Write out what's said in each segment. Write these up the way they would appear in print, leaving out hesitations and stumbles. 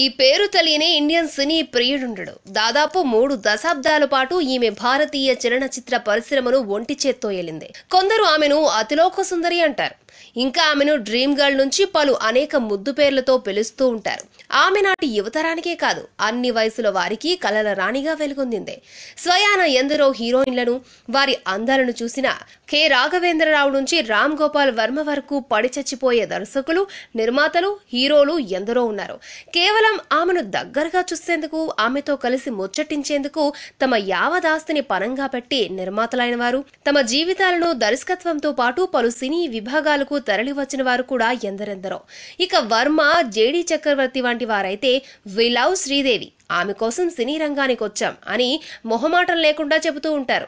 ఈ పేరు తెలియని ఇండియన్ సినీ ప్రియుడుండడు. దాదాపు 3 దశాబ్దాల పాటు ఈమె భారతీయ చలనచిత్ర పరిశ్రమను ఒంటి చేత్తో ఏలింది. కొందరు ఆమెను అతిలోక సుందరి అంటారు. ఇంకా ఆమెను డ్రీమ్ గర్ల్ నుంచి పలు అనేక ముద్దు పేర్లతో పిలుస్తూ ఉంటారు. ఆమె నాటి యువతరానికే కాదు, అన్ని వయసుల వారికి కలల రాణిగా వెలుగొందింది. స్వయాన ఎందరో హీరోయిన్లను, వారి అందాలను చూసిన కె రాఘవేంద్రరావు నుంచి రామ్ గోపాల్ వర్మ వరకు పడి చచ్చిపోయే దర్శకులు, నిర్మాతలు, హీరోలు ఎందరో ఉన్నారు. కేవలం ఆమెను దగ్గరగా చూసేందుకు, ఆమెతో కలిసి ముచ్చటించేందుకు తమ యావదాస్తిని పనంగా పెట్టి నిర్మాతలైన వారు, తమ జీవితాలను దర్శకత్వంతో పాటు పలు సినీ విభాగాలకు తరలి వచ్చిన వారు కూడా ఎందరెందరో. ఇక వర్మ, జేడి చక్రవర్తి వంటి వారైతే వి లవ్ శ్రీదేవి, ఆమె కోసం సినీ రంగానికి వచ్చాం అని మొహమాటం లేకుండా చెబుతూ ఉంటారు.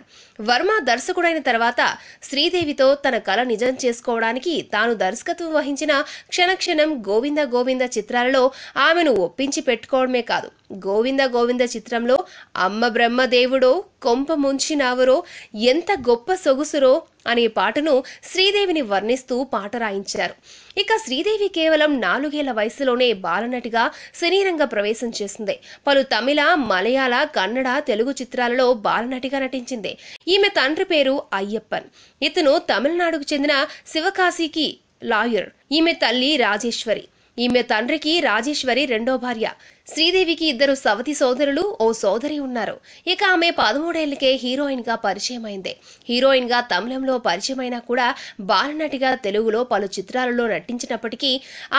వర్మ దర్శకుడైన తర్వాత శ్రీదేవితో తన కల నిజం చేసుకోవడానికి తాను దర్శకత్వం వహించిన క్షణక్షణం, గోవింద గోవింద చిత్రాలలో ఆమెను ఒప్పించి పెట్టుకోవడమే కాదు, గోవింద గోవింద చిత్రంలో అమ్మ బ్రహ్మ దేవుడో, కొంప ముంచినావరో, ఎంత గొప్ప సొగుసురో అనే పాటను శ్రీదేవిని వర్ణిస్తూ పాట రాయించారు. ఇక శ్రీదేవి కేవలం 4 ఏళ్ల వయసులోనే బాలనటిగా సినీరంగ ప్రవేశం చేసింది. పలు తమిళ, మలయాళ, కన్నడ, తెలుగు చిత్రాలలో బాలనటిగా నటించింది. ఈమె తండ్రి పేరు అయ్యప్పన్. ఇతను తమిళనాడుకు చెందిన శివకాశికి లాయర్. ఈమె తల్లి రాజేశ్వరి. ఈమె తండ్రికి రాజేశ్వరి రెండో భార్య. శ్రీదేవికి 2 సవతి సోదరులు, ఓ సోదరి ఉన్నారు. ఇక ఆమె 13 ఏళ్లకే హీరోయిన్ గా పరిచయం అయింది. హీరోయిన్ గా తమిళంలో పరిచయమైనా కూడా బాలనటిగా తెలుగులో పలు చిత్రాలలో నటించినప్పటికీ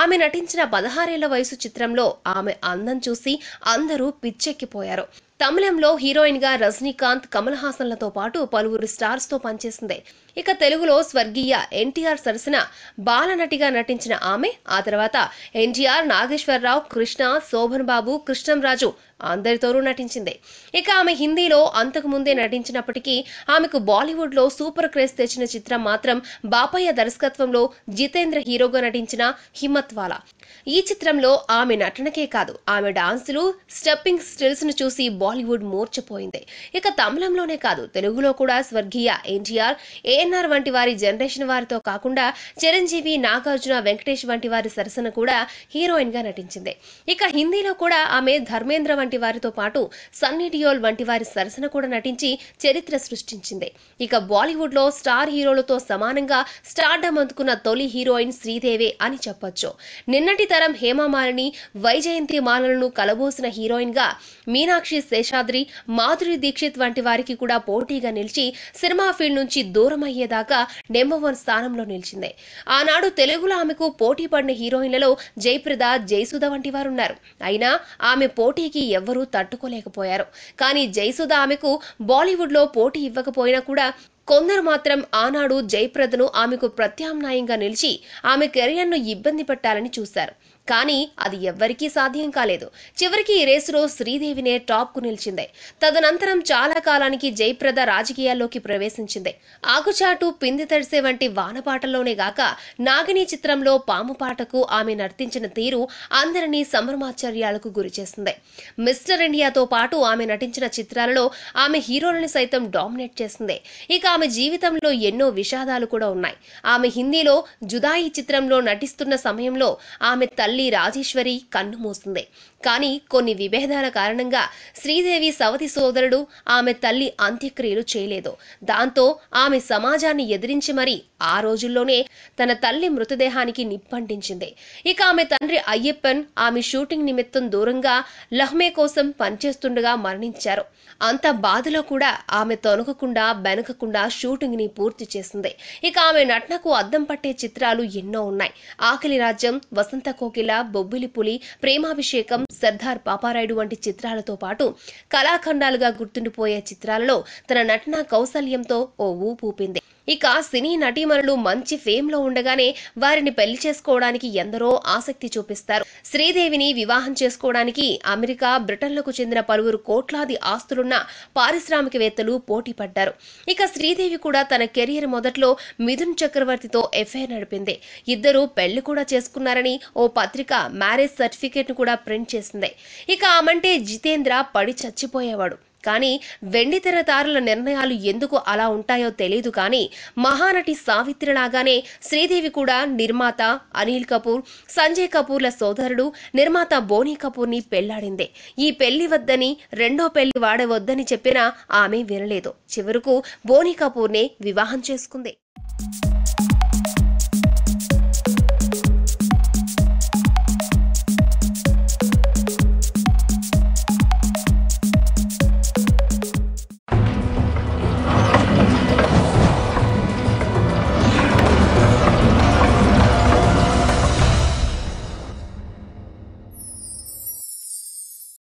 ఆమె నటించిన 16 ఏళ్ల వయసు చిత్రంలో ఆమె అందం చూసి అందరూ పిచ్చెక్కిపోయారు. తమిళంలో హీరోయిన్ గా రజనీకాంత్, కమల్ హాసన్లతో పాటు పలువురు స్టార్స్ తో పనిచేసింది. ఇక తెలుగులో స్వర్గీయ ఎన్టీఆర్ సరసన బాలనటిగా నటించిన ఆమె ఆ తర్వాత ఎన్టీఆర్, నాగేశ్వరరావు, కృష్ణ, శోభన్ బాబు, కృష్ణంరాజు అందరితోనూ నటించింది. ఇక ఆమె హిందీలో అంతకు ముందే నటించినప్పటికీ ఆమెకు బాలీవుడ్ లో సూపర్ క్రేజ్ తెచ్చిన చిత్రం మాత్రం బాపయ్య దర్శకత్వంలో జితేంద్ర హీరోగా నటించిన హిమ్మత్ వాలా. ఈ చిత్రంలో ఆమె నటనకే కాదు, ఆమె డాన్సులు, స్టెప్పింగ్ స్టిల్స్ ను చూసి బాలీవుడ్ మూర్చపోయింది. ఇక తమిళంలోనే కాదు, తెలుగులో కూడా స్వర్గీయ ఎన్టీఆర్, ఏఎన్ఆర్ వంటి వారి జనరేషన్ వారితో కాకుండా చిరంజీవి, నాగార్జున, వెంకటేష్ వంటి వారి సరసన కూడా హీరోయిన్ గా నటించింది. ఇక హిందీలో కూడా ఆమె ధర్మేంద్ర వంటి వారితో పాటు సన్నీ డియోల్ వంటి వారి సరసన కూడా నటించి చరిత్ర సృష్టించింది. ఇక బాలీవుడ్ లో స్టార్ హీరోలతో సమానంగా స్టార్డమ్ అందుకున్న తొలి హీరోయిన్ శ్రీదేవి అని చెప్పొచ్చు. నిన్నటి తరం హేమమాలిని, వైజయంతి మాలలను కలబోసిన హీరోయిన్ గా మీనాక్షి శేషాద్రి, మాధురి దీక్షిత్ వంటి వారికి కూడా పోటీగా నిలిచి సినిమా ఫీల్డ్ నుంచి దూరం అయ్యేదాకా నెంబర్ 1 స్థానంలో నిలిచింది. ఆనాడు తెలుగులో ఆమెకు పోటీ పడిన హీరోయిన్లలో జయప్రద, జయసుధ వంటి వారున్నారు. అయినా ఆమె పోటీకి ఎవ్వరూ తట్టుకోలేకపోయారు. కానీ జయసుధ ఆమెకు బాలీవుడ్ లో పోటీ ఇవ్వకపోయినా కూడా కొందరు మాత్రం ఆనాడు జయప్రదను ఆమెకు ప్రత్యామ్నాయంగా నిలిచి ఆమె కెరియర్ను ఇబ్బంది పెట్టాలని చూశారు. కానీ అది ఎవ్వరికీ సాధ్యం కాలేదు. చివరికి ఈ రేసులో శ్రీదేవినే టాప్ కు నిలిచింది. తదనంతరం చాలా కాలానికి జయప్రద రాజకీయాల్లోకి ప్రవేశించింది. ఆకుచాటు, పిండి తడిసే వంటి వానపాటల్లోనే గాక నాగిని చిత్రంలో పాము పాటకు ఆమె నర్తించిన తీరు అందరినీ సంభ్రమాశ్చర్యాలకు గురిచేసింది. మిస్టర్ ఇండియాతో పాటు ఆమె నటించిన చిత్రాలలో ఆమె హీరోలను సైతం డామినేట్ చేసింది. ఇక ఆమె జీవితంలో ఎన్నో విషాదాలు కూడా ఉన్నాయి. ఆమె హిందీలో జుదాయి చిత్రంలో నటిస్తున్న సమయంలో ఆమె తల్లి రాజేశ్వరి కన్ను మూసింది. కానీ కొన్ని విభేదాల కారణంగా శ్రీదేవి సవతి సోదరుడు, ఆమె తల్లి అంత్యక్రియలు చేయలేదు. దాంతో ఆమె సమాజాన్ని ఎదిరించి మరీ ఆ రోజుల్లోనే తన తల్లి మృతదేహానికి నిప్పంటించింది. ఇక ఆమె తండ్రి అయ్యప్పన్ ఆమె షూటింగ్ నిమిత్తం దూరంగా లహ్మే కోసం పనిచేస్తుండగా మరణించారు. అంత బాధలో కూడా ఆమె తొనగకుండా, బెనకకుండా షూటింగ్ ని పూర్తి చేసింది. ఇక ఆమె నటనకు అద్దం పట్టే చిత్రాలు ఎన్నో ఉన్నాయి. ఆకలి రాజ్యం, వసంత కోకిల, బొబ్బిలి పులి, ప్రేమాభిషేకం, సర్దార్ పాపారాయుడు వంటి చిత్రాలతో పాటు కళాఖండాలుగా గుర్తుండిపోయే చిత్రాలలో తన నటనా కౌశల్యంతో ఓ ఊపు ఊపింది. ఇక సినీ నటీమణులు మంచి ఫేమ్ లో ఉండగానే వారిని పెళ్లి చేసుకోవడానికి ఎందరో ఆసక్తి చూపిస్తారు. శ్రీదేవిని వివాహం చేసుకోవడానికి అమెరికా, బ్రిటన్లకు చెందిన పలువురు కోట్లాది ఆస్తులున్న పారిశ్రామికవేత్తలు పోటీ పడ్డారు. ఇక శ్రీదేవి కూడా తన కెరీర్ మొదట్లో మిథున్ చక్రవర్తితో ఎఫ్ఐఆర్ నడిపింది. ఇద్దరు పెళ్లి కూడా చేసుకున్నారని ఓ పత్రిక మ్యారేజ్ సర్టిఫికేట్ ను కూడా ప్రింట్ చేసింది. ఇక ఆమంటే జితేంద్ర పడి చచ్చిపోయేవాడు. కానీ వెండితెర తారల నిర్ణయాలు ఎందుకు అలా ఉంటాయో తెలియదు కానీ మహానటి సావిత్రి లాగానే శ్రీదేవి కూడా నిర్మాత అనిల్ కపూర్, సంజయ్ కపూర్ల సోదరుడు నిర్మాత బోనీ కపూర్ని పెళ్లాడిందే. ఈ పెళ్లి వద్దని, రెండో పెళ్లి వాడవద్దని చెప్పినా ఆమె వినలేదు. చివరకు బోనీ కపూర్నే వివాహం చేసుకుంది.